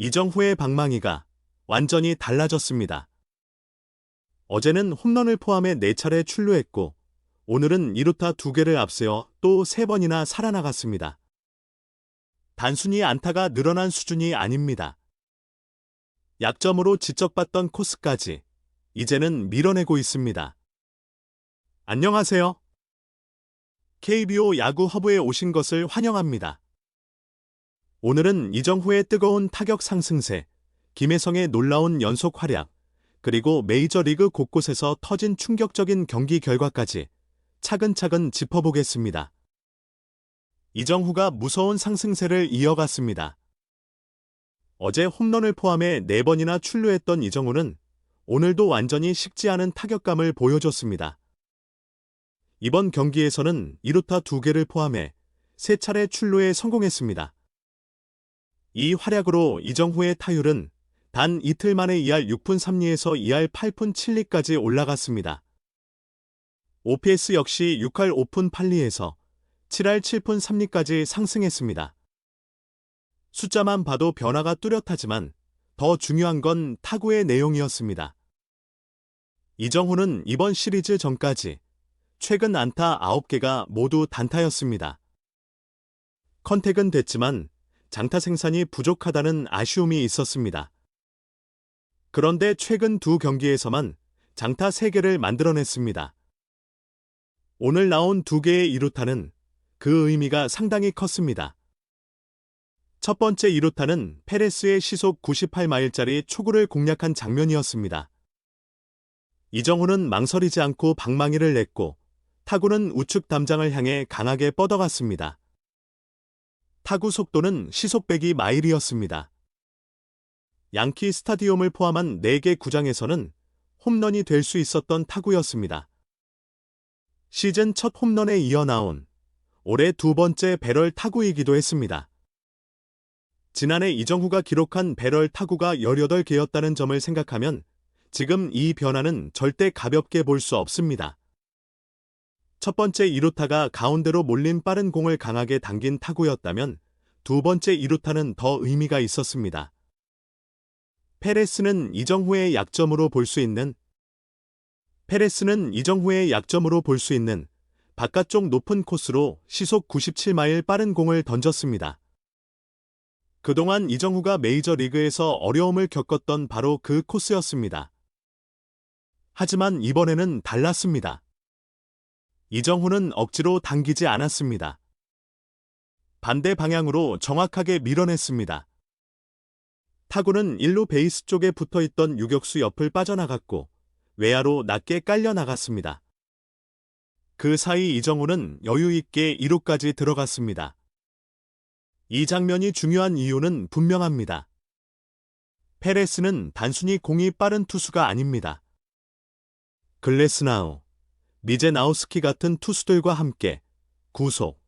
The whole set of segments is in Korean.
이정후의 방망이가 완전히 달라졌습니다. 어제는 홈런을 포함해 4차례 출루했고 오늘은 2루타 2개를 앞세워 또 3번이나 살아나갔습니다. 단순히 안타가 늘어난 수준이 아닙니다. 약점으로 지적받던 코스까지 이제는 밀어내고 있습니다. 안녕하세요. KBO 야구 허브에 오신 것을 환영합니다. 오늘은 이정후의 뜨거운 타격 상승세, 김혜성의 놀라운 연속 활약, 그리고 메이저리그 곳곳에서 터진 충격적인 경기 결과까지 차근차근 짚어보겠습니다. 이정후가 무서운 상승세를 이어갔습니다. 어제 홈런을 포함해 4번이나 출루했던 이정후는 오늘도 완전히 식지 않은 타격감을 보여줬습니다. 이번 경기에서는 2루타 2개를 포함해 3차례 출루에 성공했습니다. 이 활약으로 이정후의 타율은 단 이틀 만에 2할 6푼 3리에서 2할 8푼 7리까지 올라갔습니다. OPS 역시 6할 5푼 8리에서 7할 7푼 3리까지 상승했습니다. 숫자만 봐도 변화가 뚜렷하지만 더 중요한 건 타구의 내용이었습니다. 이정후는 이번 시리즈 전까지 최근 안타 9개가 모두 단타였습니다. 컨택은 됐지만 장타 생산이 부족하다는 아쉬움이 있었습니다. 그런데 최근 2경기에서만 장타 3개를 만들어냈습니다. 오늘 나온 2개의 2루타는 그 의미가 상당히 컸습니다. 첫 번째 2루타는 페레스의 시속 98마일짜리 초구를 공략한 장면이었습니다. 이정후는 망설이지 않고 방망이를 냈고 타구는 우측 담장을 향해 강하게 뻗어갔습니다. 타구 속도는 시속 102마일이었습니다. 양키 스타디움을 포함한 4개 구장에서는 홈런이 될 수 있었던 타구였습니다. 시즌 첫 홈런에 이어 나온 올해 2번째 배럴 타구이기도 했습니다. 지난해 이정후가 기록한 배럴 타구가 18개였다는 점을 생각하면 지금 이 변화는 절대 가볍게 볼 수 없습니다. 첫 번째 2루타가 가운데로 몰린 빠른 공을 강하게 당긴 타구였다면 두 번째 2루타는 더 의미가 있었습니다. 페레스는 이정후의 약점으로 볼 수 있는 바깥쪽 높은 코스로 시속 97마일 빠른 공을 던졌습니다. 그동안 이정후가 메이저리그에서 어려움을 겪었던 바로 그 코스였습니다. 하지만 이번에는 달랐습니다. 이정후는 억지로 당기지 않았습니다. 반대 방향으로 정확하게 밀어냈습니다. 타구는 1루 베이스 쪽에 붙어있던 유격수 옆을 빠져나갔고 외야로 낮게 깔려 나갔습니다. 그 사이 이정후는 여유있게 2루까지 들어갔습니다. 이 장면이 중요한 이유는 분명합니다. 페레스는 단순히 공이 빠른 투수가 아닙니다. 글래스나우, 미제나우스키 같은 투수들과 함께 구속,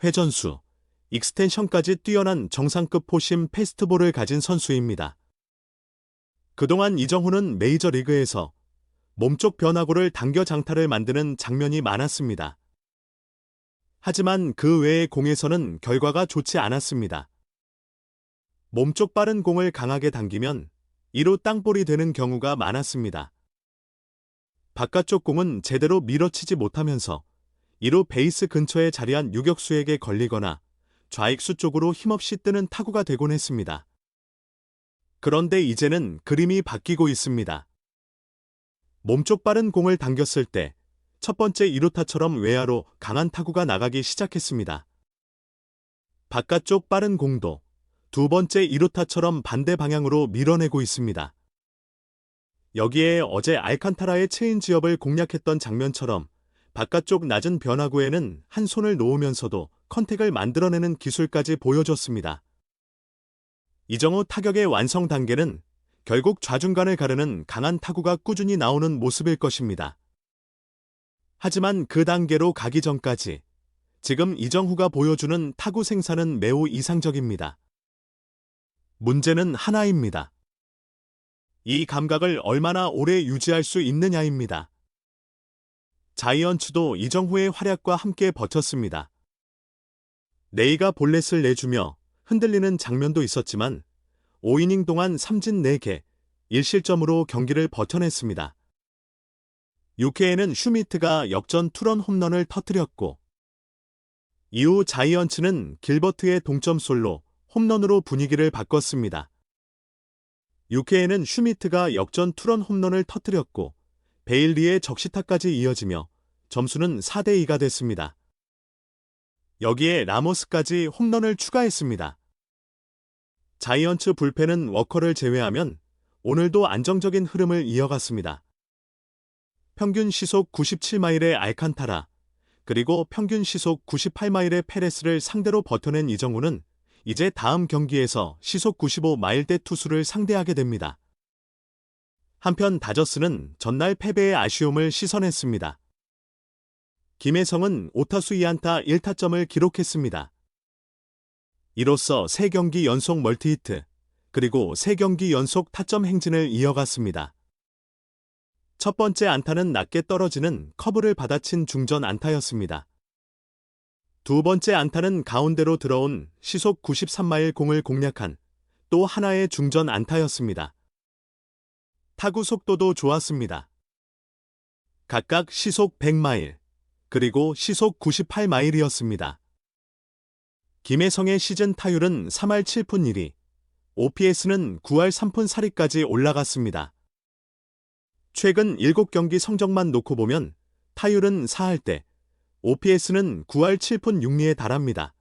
회전수, 익스텐션까지 뛰어난 정상급 포심 패스트볼을 가진 선수입니다. 그동안 이정후는 메이저리그에서 몸쪽 변화구를 당겨 장타를 만드는 장면이 많았습니다. 하지만 그 외의 공에서는 결과가 좋지 않았습니다. 몸쪽 빠른 공을 강하게 당기면 2루 땅볼이 되는 경우가 많았습니다. 바깥쪽 공은 제대로 밀어치지 못하면서 2루 베이스 근처에 자리한 유격수에게 걸리거나 좌익수 쪽으로 힘없이 뜨는 타구가 되곤 했습니다. 그런데 이제는 그림이 바뀌고 있습니다. 몸쪽 빠른 공을 당겼을 때 첫 번째 2루타처럼 외야로 강한 타구가 나가기 시작했습니다. 바깥쪽 빠른 공도 두 번째 2루타처럼 반대 방향으로 밀어내고 있습니다. 여기에 어제 알칸타라의 체인지업을 공략했던 장면처럼 바깥쪽 낮은 변화구에는 한 손을 놓으면서도 컨택을 만들어내는 기술까지 보여줬습니다. 이정후 타격의 완성 단계는 결국 좌중간을 가르는 강한 타구가 꾸준히 나오는 모습일 것입니다. 하지만 그 단계로 가기 전까지 지금 이정후가 보여주는 타구 생산은 매우 이상적입니다. 문제는 하나입니다. 이 감각을 얼마나 오래 유지할 수 있느냐입니다. 자이언츠도 이정후의 활약과 함께 버텼습니다. 네이가 볼넷을 내주며 흔들리는 장면도 있었지만 5이닝 동안 삼진 4개, 1실점으로 경기를 버텨냈습니다. 6회에는 슈미트가 역전 투런 홈런을 터뜨렸고 이후 자이언츠는 길버트의 동점 솔로 홈런으로 분위기를 바꿨습니다. 6회에는 슈미트가 역전 투런 홈런을 터뜨렸고 베일리의 적시타까지 이어지며 점수는 4대2가 됐습니다. 여기에 라모스까지 홈런을 추가했습니다. 자이언츠 불펜은 워커를 제외하면 오늘도 안정적인 흐름을 이어갔습니다. 평균 시속 97마일의 알칸타라, 그리고 평균 시속 98마일의 페레스를 상대로 버텨낸 이정우는 이제 다음 경기에서 시속 95마일대 투수를 상대하게 됩니다. 한편 다저스는 전날 패배의 아쉬움을 씻어냈습니다. 김혜성은 5타수 2안타 1타점을 기록했습니다. 이로써 3경기 연속 멀티히트, 그리고 3경기 연속 타점 행진을 이어갔습니다. 첫 번째 안타는 낮게 떨어지는 커브를 받아친 중전 안타였습니다. 두 번째 안타는 가운데로 들어온 시속 93마일 공을 공략한 또 하나의 중전 안타였습니다. 타구 속도도 좋았습니다. 각각 시속 100마일, 그리고 시속 98마일이었습니다. 김혜성의 시즌 타율은 3할 7푼 1리, OPS는 9할 3푼 4리까지 올라갔습니다. 최근 7경기 성적만 놓고 보면 타율은 4할 때, OPS는 9할 7푼 6리에 달합니다.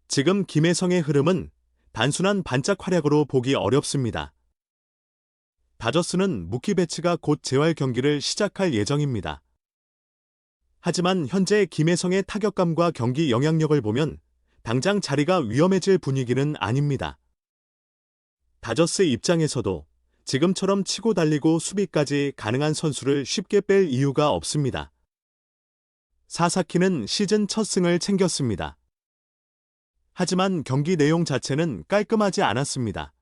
지금 김혜성의 흐름은 단순한 반짝 활약으로 보기 어렵습니다. 다저스는 무키 배츠가 곧 재활 경기를 시작할 예정입니다. 하지만 현재 김혜성의 타격감과 경기 영향력을 보면 당장 자리가 위험해질 분위기는 아닙니다. 다저스 입장에서도 지금처럼 치고 달리고 수비까지 가능한 선수를 쉽게 뺄 이유가 없습니다. 사사키는 시즌 첫 승을 챙겼습니다. 하지만 경기 내용 자체는 깔끔하지 않았습니다.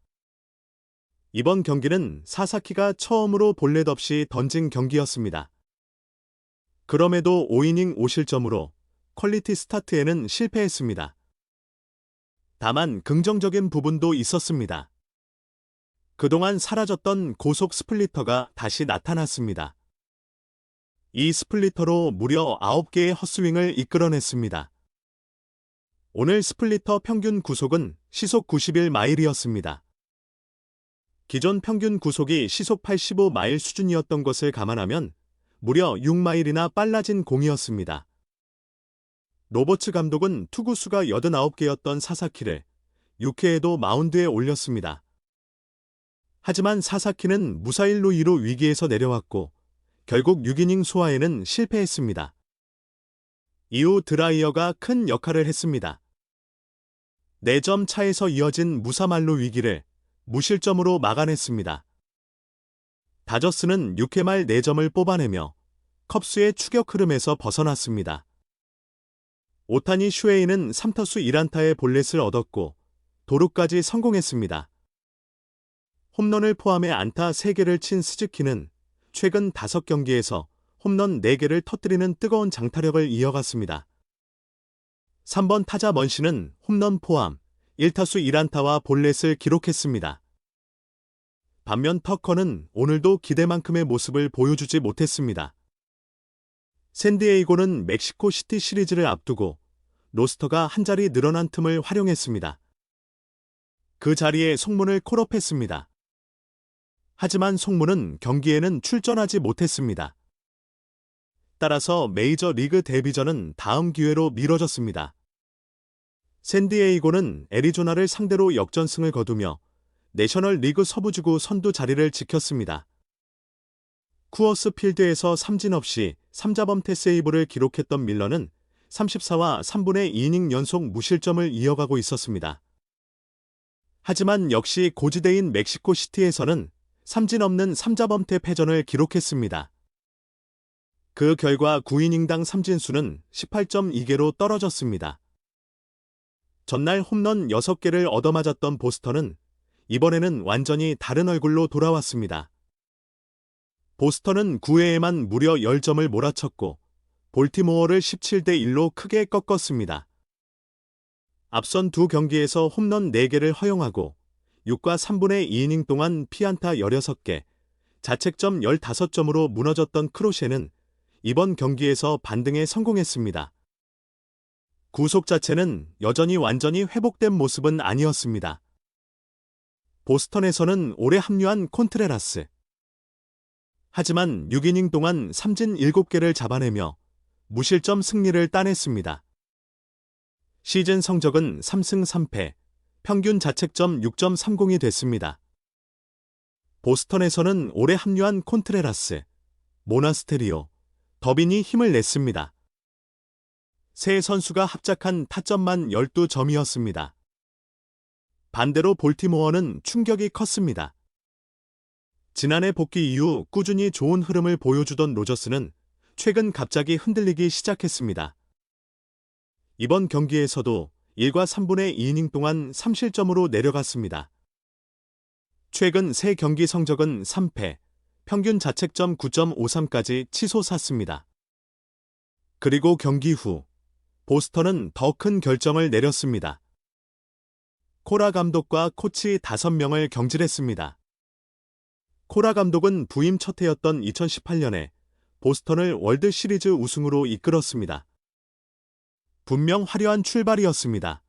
이번 경기는 사사키가 처음으로 볼넷 없이 던진 경기였습니다. 그럼에도 5이닝 5실점으로 퀄리티 스타트에는 실패했습니다. 다만 긍정적인 부분도 있었습니다. 그동안 사라졌던 고속 스플리터가 다시 나타났습니다. 이 스플리터로 무려 9개의 헛스윙을 이끌어냈습니다. 오늘 스플리터 평균 구속은 시속 91마일이었습니다. 기존 평균 구속이 시속 85마일 수준이었던 것을 감안하면 무려 6마일이나 빨라진 공이었습니다. 로버츠 감독은 투구수가 89개였던 사사키를 6회에도 마운드에 올렸습니다. 하지만 사사키는 무사 1루 2루 위기에서 내려왔고 결국 6이닝 소화에는 실패했습니다. 이후 드라이어가 큰 역할을 했습니다. 4점 차에서 이어진 무사 만루 위기를 무실점으로 막아냈습니다. 다저스는 6회 말 4점을 뽑아내며 컵스의 추격 흐름에서 벗어났습니다. 오타니 슈에이는 3타수 1안타의 볼넷을 얻었고 도루까지 성공했습니다. 홈런을 포함해 안타 3개를 친 스즈키는 최근 5경기에서 홈런 4개를 터뜨리는 뜨거운 장타력을 이어갔습니다. 3번 타자 먼시는 홈런 포함 1타수 1안타와 볼넷을 기록했습니다. 반면 터커는 오늘도 기대만큼의 모습을 보여주지 못했습니다. 샌디에이고는 멕시코 시티 시리즈를 앞두고 로스터가 한 자리 늘어난 틈을 활용했습니다. 그 자리에 송문을 콜업했습니다. 하지만 송문은 경기에는 출전하지 못했습니다. 따라서 메이저 리그 데뷔전은 다음 기회로 미뤄졌습니다. 샌디에이고는 애리조나를 상대로 역전승을 거두며 내셔널 리그 서부지구 선두 자리를 지켰습니다. 쿠어스 필드에서 삼진 없이 3자범퇴 세이브를 기록했던 밀러는 34와 3분의 2이닝 연속 무실점을 이어가고 있었습니다. 하지만 역시 고지대인 멕시코 시티에서는 삼진 없는 3자범퇴 패전을 기록했습니다. 그 결과 9이닝당 삼진수는 18.2개로 떨어졌습니다. 전날 홈런 6개를 얻어맞았던 보스턴은 이번에는 완전히 다른 얼굴로 돌아왔습니다. 보스턴은 9회에만 무려 10점을 몰아쳤고 볼티모어를 17대1로 크게 꺾었습니다. 앞선 두 경기에서 홈런 4개를 허용하고 6과 3분의 2이닝 동안 피안타 16개, 자책점 15점으로 무너졌던 크로셰는 이번 경기에서 반등에 성공했습니다. 구속 자체는 여전히 완전히 회복된 모습은 아니었습니다. 보스턴에서는 올해 합류한 콘트레라스. 하지만 6이닝 동안 삼진 7개를 잡아내며 무실점 승리를 따냈습니다. 시즌 성적은 3승 3패, 평균 자책점 6.30이 됐습니다. 보스턴에서는 올해 합류한 콘트레라스, 모나스테리오, 더빈이 힘을 냈습니다. 세 선수가 합작한 타점만 12점이었습니다. 반대로 볼티모어는 충격이 컸습니다. 지난해 복귀 이후 꾸준히 좋은 흐름을 보여주던 로저스는 최근 갑자기 흔들리기 시작했습니다. 이번 경기에서도 1과 3분의 2이닝 동안 3실점으로 내려갔습니다. 최근 3경기 성적은 3패, 평균 자책점 9.53까지 치솟았습니다. 그리고 경기 후 보스턴은 더 큰 결정을 내렸습니다. 코라 감독과 코치 5명을 경질했습니다. 코라 감독은 부임 첫 해였던 2018년에 보스턴을 월드 시리즈 우승으로 이끌었습니다. 분명 화려한 출발이었습니다.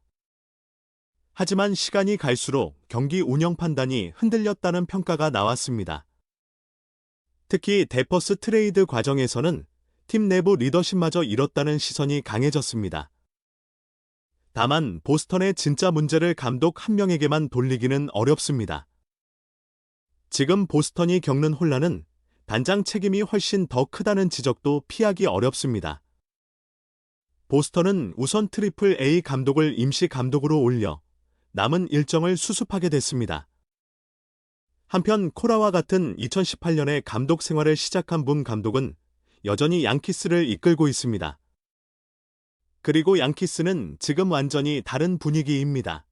하지만 시간이 갈수록 경기 운영 판단이 흔들렸다는 평가가 나왔습니다. 특히 데퍼스 트레이드 과정에서는 팀 내부 리더십마저 잃었다는 시선이 강해졌습니다. 다만 보스턴의 진짜 문제를 감독 한 명에게만 돌리기는 어렵습니다. 지금 보스턴이 겪는 혼란은 단장 책임이 훨씬 더 크다는 지적도 피하기 어렵습니다. 보스턴은 우선 트리플 A 감독을 임시 감독으로 올려 남은 일정을 수습하게 됐습니다. 한편 코라와 같은 2018년에 감독 생활을 시작한 분 감독은 여전히 양키스를 이끌고 있습니다. 그리고 양키스는 지금 완전히 다른 분위기입니다.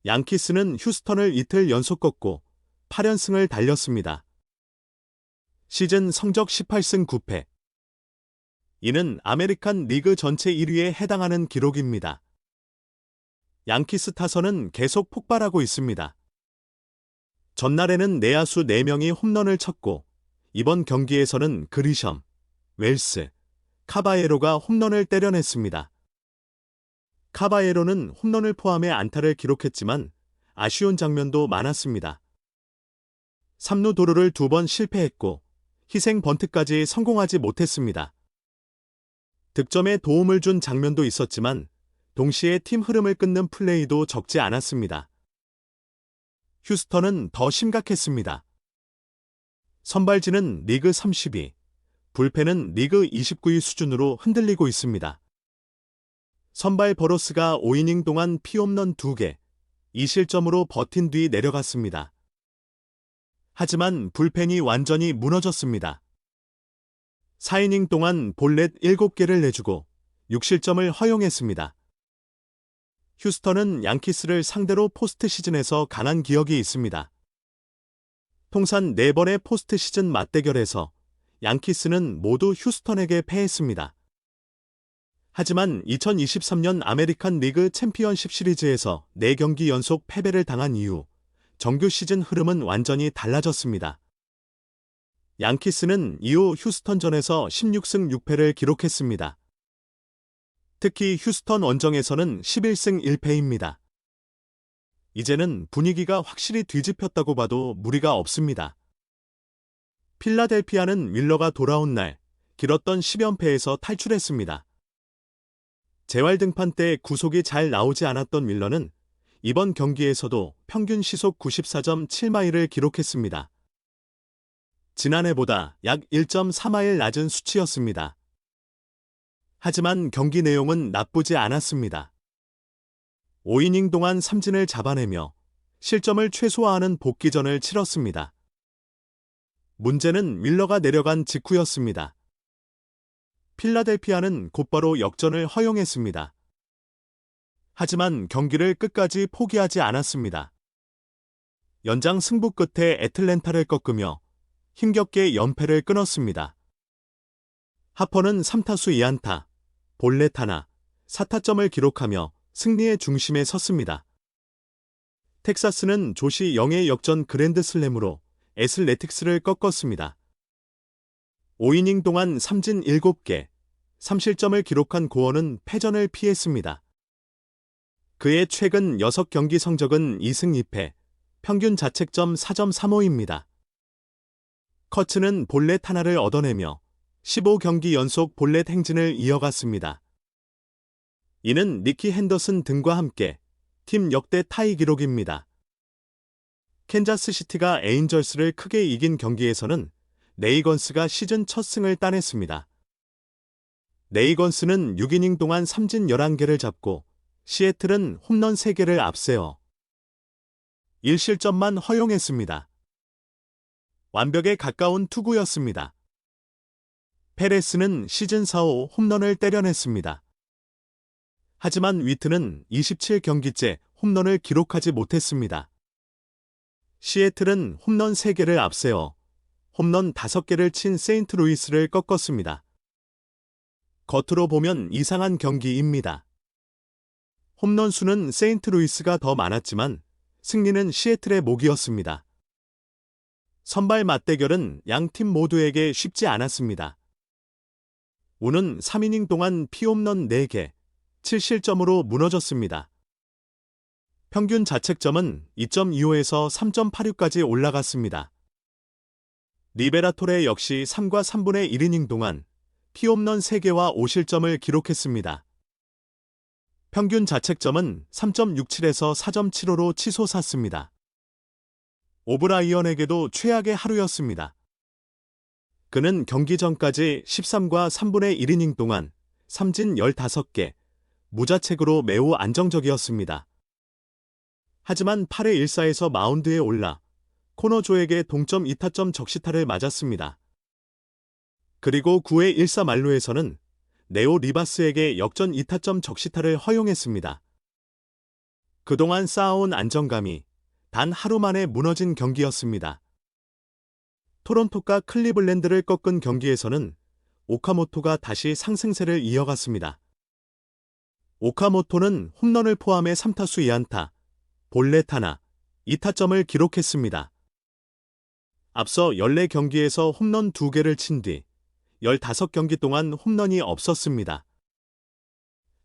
양키스는 휴스턴을 이틀 연속 꺾고 8연승을 달렸습니다. 시즌 성적 18승 9패. 이는 아메리칸 리그 전체 1위에 해당하는 기록입니다. 양키스 타선은 계속 폭발하고 있습니다. 전날에는 내야수 4명이 홈런을 쳤고 이번 경기에서는 그리섬, 웰스, 카바에로가 홈런을 때려냈습니다. 카바에로는 홈런을 포함해 안타를 기록했지만 아쉬운 장면도 많았습니다. 3루 도루를 2번 실패했고 희생 번트까지 성공하지 못했습니다. 득점에 도움을 준 장면도 있었지만 동시에 팀 흐름을 끊는 플레이도 적지 않았습니다. 휴스턴은 더 심각했습니다. 선발진은 리그 30위, 불펜은 리그 29위 수준으로 흔들리고 있습니다. 선발 버로스가 5이닝 동안 피홈런 2개, 2실점으로 버틴 뒤 내려갔습니다. 하지만 불펜이 완전히 무너졌습니다. 4이닝 동안 볼넷 7개를 내주고 6실점을 허용했습니다. 휴스턴은 양키스를 상대로 포스트 시즌에서 강한 기억이 있습니다. 통산 4번의 포스트 시즌 맞대결에서 양키스는 모두 휴스턴에게 패했습니다. 하지만 2023년 아메리칸 리그 챔피언십 시리즈에서 4경기 연속 패배를 당한 이후 정규 시즌 흐름은 완전히 달라졌습니다. 양키스는 이후 휴스턴전에서 16승 6패를 기록했습니다. 특히 휴스턴 원정에서는 11승 1패입니다. 이제는 분위기가 확실히 뒤집혔다고 봐도 무리가 없습니다. 필라델피아는 윌러가 돌아온 날 길었던 10연패에서 탈출했습니다. 재활 등판 때 구속이 잘 나오지 않았던 윌러는 이번 경기에서도 평균 시속 94.7마일을 기록했습니다. 지난해보다 약 1.4마일 낮은 수치였습니다. 하지만 경기 내용은 나쁘지 않았습니다. 5이닝 동안 삼진을 잡아내며 실점을 최소화하는 복귀전을 치렀습니다. 문제는 윌러가 내려간 직후였습니다. 필라델피아는 곧바로 역전을 허용했습니다. 하지만 경기를 끝까지 포기하지 않았습니다. 연장 승부 끝에 애틀랜타를 꺾으며 힘겹게 연패를 끊었습니다. 하퍼는 3타수 2안타, 볼넷 하나, 4타점을 기록하며 승리의 중심에 섰습니다. 텍사스는 조시 0의 역전 그랜드슬램으로 애슬레틱스를 꺾었습니다. 5이닝 동안 삼진 7개, 3실점을 기록한 고어는 패전을 피했습니다. 그의 최근 6경기 성적은 2승 2패, 평균 자책점 4.35입니다. 커츠는 볼넷 하나를 얻어내며 15경기 연속 볼넷 행진을 이어갔습니다. 이는 니키 핸더슨 등과 함께 팀 역대 타이 기록입니다. 캔자스시티가 에인절스를 크게 이긴 경기에서는 레이건스가 시즌 첫 승을 따냈습니다. 레이건스는 6이닝 동안 삼진 11개를 잡고 시애틀은 홈런 3개를 앞세워 1실점만 허용했습니다. 완벽에 가까운 투구였습니다. 페레스는 시즌 4호 홈런을 때려냈습니다. 하지만 위트는 27경기째 홈런을 기록하지 못했습니다. 시애틀은 홈런 3개를 앞세워 홈런 5개를 친 세인트루이스를 꺾었습니다. 겉으로 보면 이상한 경기입니다. 홈런 수는 세인트루이스가 더 많았지만 승리는 시애틀의 몫이었습니다. 선발 맞대결은 양 팀 모두에게 쉽지 않았습니다. 우는 3이닝 동안 피홈런 4개, 7실점으로 무너졌습니다. 평균 자책점은 2.25에서 3.86까지 올라갔습니다. 리베라토레 역시 3과 3분의 1이닝 동안 피홈런 3개와 5실점을 기록했습니다. 평균 자책점은 3.67에서 4.75로 치솟았습니다. 오브라이언에게도 최악의 하루였습니다. 그는 경기 전까지 13과 3분의 1이닝 동안 삼진 15개, 무자책으로 매우 안정적이었습니다. 하지만 8회 1사에서 마운드에 올라 코너조에게 동점 2타점 적시타를 맞았습니다. 그리고 9회 1사 만루에서는 네오 리바스에게 역전 2타점 적시타를 허용했습니다. 그동안 쌓아온 안정감이 단 하루 만에 무너진 경기였습니다. 토론토가 클리블랜드를 꺾은 경기에서는 오카모토가 다시 상승세를 이어갔습니다. 오카모토는 홈런을 포함해 3타수 2안타, 볼넷 하나, 2타점을 기록했습니다. 앞서 14경기에서 홈런 2개를 친 뒤 15경기 동안 홈런이 없었습니다.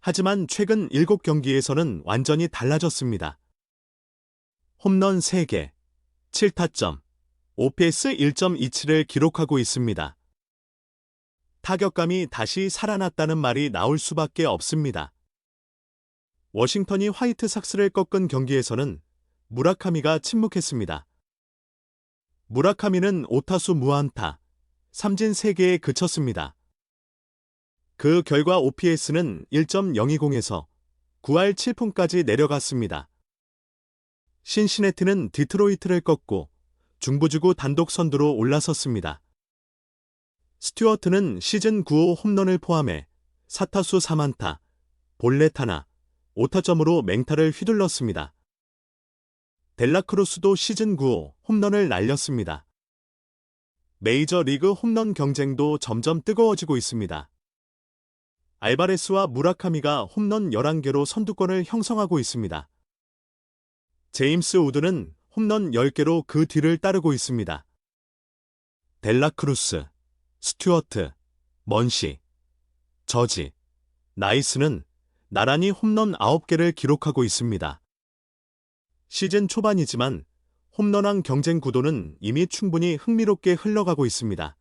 하지만 최근 7경기에서는 완전히 달라졌습니다. 홈런 3개, 7타점, OPS 1.27을 기록하고 있습니다. 타격감이 다시 살아났다는 말이 나올 수밖에 없습니다. 워싱턴이 화이트삭스를 꺾은 경기에서는 무라카미가 침묵했습니다. 무라카미는 5타수 무안타, 삼진 3개에 그쳤습니다. 그 결과 OPS는 1.020에서 9할 7푼까지 내려갔습니다. 신시내티는 디트로이트를 꺾고 중부지구 단독 선두로 올라섰습니다. 스튜어트는 시즌 9호 홈런을 포함해 4타수 3안타, 볼넷 하나, 5타점으로 맹타를 휘둘렀습니다. 델라크루스도 시즌 9호 홈런을 날렸습니다. 메이저리그 홈런 경쟁도 점점 뜨거워지고 있습니다. 알바레스와 무라카미가 홈런 11개로 선두권을 형성하고 있습니다. 제임스 우드는 홈런 10개로 그 뒤를 따르고 있습니다. 델라크루스, 스튜어트, 먼시, 저지, 나이스는 나란히 홈런 9개를 기록하고 있습니다. 시즌 초반이지만 홈런왕 경쟁 구도는 이미 충분히 흥미롭게 흘러가고 있습니다.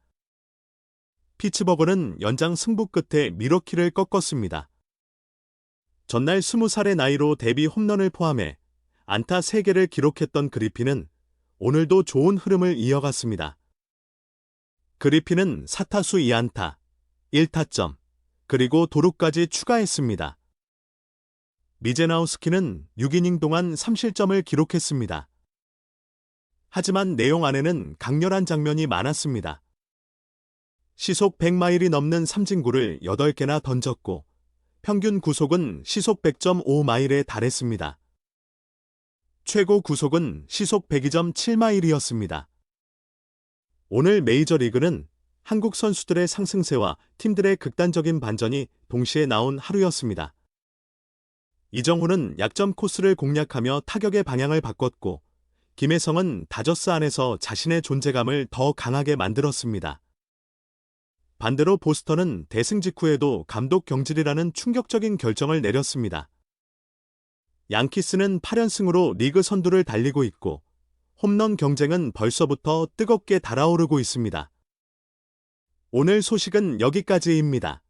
피츠버그는 연장 승부 끝에 미러키를 꺾었습니다. 전날 20살의 나이로 데뷔 홈런을 포함해 안타 3개를 기록했던 그리핀은 오늘도 좋은 흐름을 이어갔습니다. 그리핀은 4타수 2안타, 1타점, 그리고 도루까지 추가했습니다. 미제나우스키는 6이닝 동안 3실점을 기록했습니다. 하지만 내용 안에는 강렬한 장면이 많았습니다. 시속 100마일이 넘는 삼진구를 8개나 던졌고 평균 구속은 시속 100.5마일에 달했습니다. 최고 구속은 시속 102.7마일이었습니다. 오늘 메이저리그는 한국 선수들의 상승세와 팀들의 극단적인 반전이 동시에 나온 하루였습니다. 이정후는 약점 코스를 공략하며 타격의 방향을 바꿨고, 김혜성은 다저스 안에서 자신의 존재감을 더 강하게 만들었습니다. 반대로 보스턴은 대승 직후에도 감독 경질이라는 충격적인 결정을 내렸습니다. 양키스는 8연승으로 리그 선두를 달리고 있고, 홈런 경쟁은 벌써부터 뜨겁게 달아오르고 있습니다. 오늘 소식은 여기까지입니다.